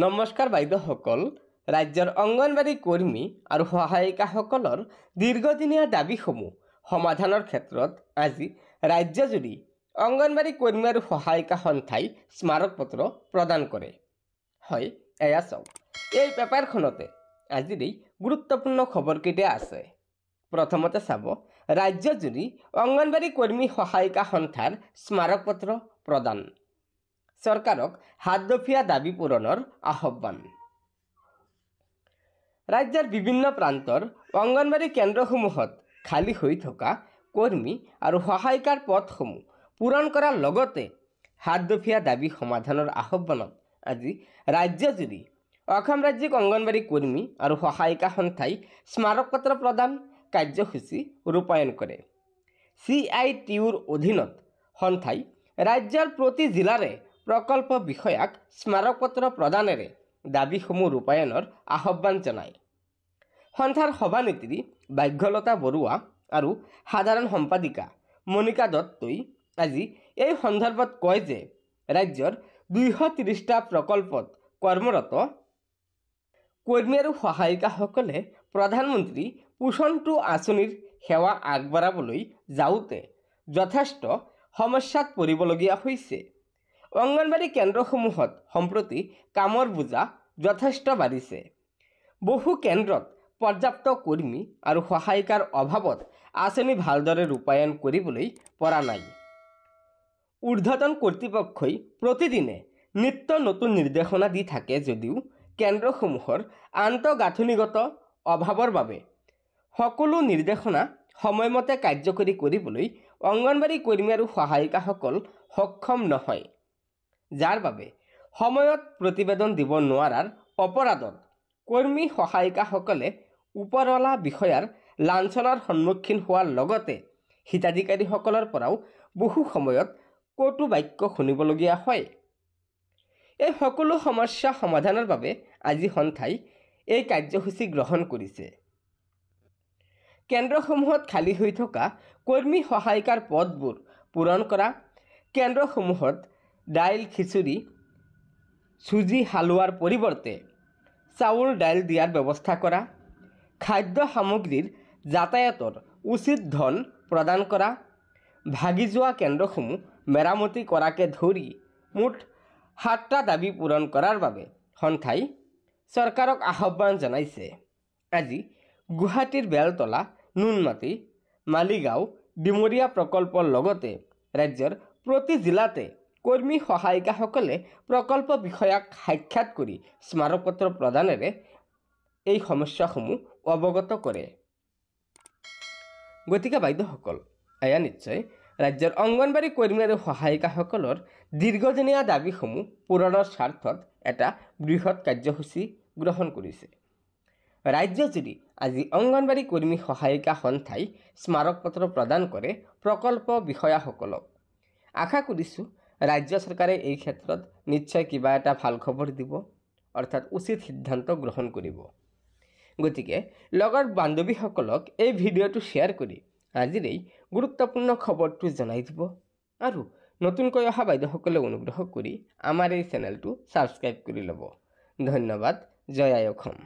নমস্কাৰ বাইদেউসকল, ৰাজ্যৰ অংগনবাড়ী কৰ্মী আৰু সহায়িকাসকলৰ দীৰ্ঘদিনীয়া দাবীসমূহ সমাধানৰ ক্ষেত্ৰত আজি ৰাজ্যজুৰি অংগনবাড়ী কৰ্মী আৰু সহায়িকা সন্থাই স্মাৰকপত্ৰ প্ৰদান কৰে। হয়, এয়া চাওক, এই পেপাৰখনতে আজিৰ এই গুৰুত্বপূৰ্ণ খবৰকেইটা আছে। প্ৰথমতে চাব, ৰাজ্যজুৰি অংগনবাড়ী কৰ্মী সহায়িকা সন্থাৰ স্মাৰকপত্ৰ প্ৰদান। চৰকাৰক হাতদফীয়া দাবী পূৰণৰ আহ্বান। ৰাজ্যৰ বিভিন্ন প্ৰান্তৰ অংগনবাড়ী কেন্দ্ৰসমূহত খালী হৈ থকা কৰ্মী আৰু সহায়িকাৰ পদসমূহ পূৰণ কৰাৰ লগতে হাতদফীয়া দাবী সমাধানৰ আহ্বানত আজি ৰাজ্যজুৰি অসম ৰাজ্যিক অংগনবাড়ী কৰ্মী আৰু সহায়িকা সন্থাই স্মাৰকপত্ৰ প্ৰদান কাৰ্যসূচী ৰূপায়ণ কৰে। CITUৰ অধীনত সন্থাই ৰাজ্যৰ প্ৰতি জিলাৰে প্ৰকল্প বিষয়াক স্মাৰকপত্ৰ প্ৰদানেৰে দাবীসমূহ ৰূপায়ণৰ আহ্বান জনায়। সন্থাৰ সভানেত্ৰী ভাগ্যলতা বৰুৱা আৰু সাধাৰণ সম্পাদিকা মণিকা দত্তই আজি এই সন্দৰ্ভত কয় যে ৰাজ্যৰ 230টা প্ৰকল্পত কৰ্মৰত কৰ্মী আৰু সহায়িকাসকলে প্ৰধানমন্ত্ৰী পোষণ 2 আঁচনিৰ সেৱা আগবঢ়াবলৈ যাওঁতে যথেষ্ট সমস্যাত পৰিবলগীয়া হৈছে। অংগনবাড়ী কেন্দ্ৰসমূহত সম্প্ৰতি কামৰ বোজা যথেষ্ট বাঢ়িছে। বহু কেন্দ্ৰত পৰ্যাপ্ত কৰ্মী আৰু সহায়িকাৰ অভাৱত আঁচনি ভালদৰে ৰূপায়ণ কৰিবলৈ পৰা নাই। ঊৰ্ধ্বতন কৰ্তৃপক্ষই প্ৰতিদিনে নিত্য নতুন নিৰ্দেশনা দি থাকে যদিও কেন্দ্ৰসমূহৰ আন্তঃগাঁথনিগত অভাৱৰ বাবে সকলো নিৰ্দেশনা সময়মতে কাৰ্যকৰী কৰিবলৈ অংগনবাড়ী কৰ্মী আৰু সহায়িকাসকল সক্ষম নহয়, যাৰ বাবে সময়ত প্ৰতিবেদন দিব নোৱাৰাৰ অপৰাধত কৰ্মী সহায়িকাসকলে ওপৰৱালা বিষয়াৰ লাঞ্ছনাৰ সন্মুখীন হোৱাৰ লগতে হিতাধিকাৰীসকলৰ পৰাও বহু সময়ত কটু বাক্য শুনিবলগীয়া হয়। এই সকলো সমস্যা সমাধানৰ বাবে আজি সন্থাই এই কাৰ্যসূচী গ্ৰহণ কৰিছে। কেন্দ্ৰসমূহত খালী হৈ থকা কৰ্মী সহায়িকাৰ পদবোৰ পূৰণ কৰা, কেন্দ্ৰসমূহত দাইল খিচুৰি চুজি হালোৱাৰ পৰিৱৰ্তে চাউল দাইল দিয়াৰ ব্যৱস্থা কৰা, খাদ্য সামগ্ৰীৰ যাতায়াতৰ উচিত ধন প্ৰদান কৰা, ভাগি যোৱা কেন্দ্ৰসমূহ মেৰামতি কৰাকে ধৰি মুঠ 7টা দাবী পূৰণ কৰাৰ বাবে সন্থাই চৰকাৰক আহ্বান জনাইছে। আজি গুৱাহাটীৰ বেলতলা, নুনমাটি, মালিগাঁও, ডিমৰীয়া প্ৰকল্পৰ লগতে ৰাজ্যৰ প্ৰতি জিলাতে কৰ্মী সহায়িকাসকলে প্ৰকল্প বিষয়াক সাক্ষাৎ কৰি স্মাৰকপত্ৰ প্ৰদানেৰে এই সমস্যাসমূহ অৱগত কৰে। গতিকে বাইদেউসকল, এয়া নিশ্চয় ৰাজ্যৰ অংগনবাড়ী কৰ্মী আৰু সহায়িকাসকলৰ দীৰ্ঘদিনীয়া দাবীসমূহ পূৰণৰ স্বাৰ্থত এটা বৃহৎ কাৰ্যসূচী গ্ৰহণ কৰিছে। ৰাজ্যজুৰি আজি অংগনবাড়ী কৰ্মী সহায়িকা সন্থাই স্মাৰকপত্ৰ প্ৰদান কৰে প্ৰকল্প বিষয়াসকলক। আশা কৰিছোঁ ৰাজ্য চৰকাৰে এই ক্ষেত্ৰত নিশ্চয় কিবা এটা ভাল খবৰ দিব, অৰ্থাৎ উচিত সিদ্ধান্ত গ্ৰহণ কৰিব। গতিকে লগৰ বান্ধৱীসকলক এই ভিডিঅ'টো শ্বেয়াৰ কৰি আজিৰ এই গুৰুত্বপূৰ্ণ খবৰটো জনাই দিব আৰু নতুনকৈ অহা বাইদেউসকলে অনুগ্ৰহ কৰি আমাৰ এই চেনেলটো ছাবস্ক্ৰাইব কৰি ল'ব। ধন্যবাদ। জয় আই অসম।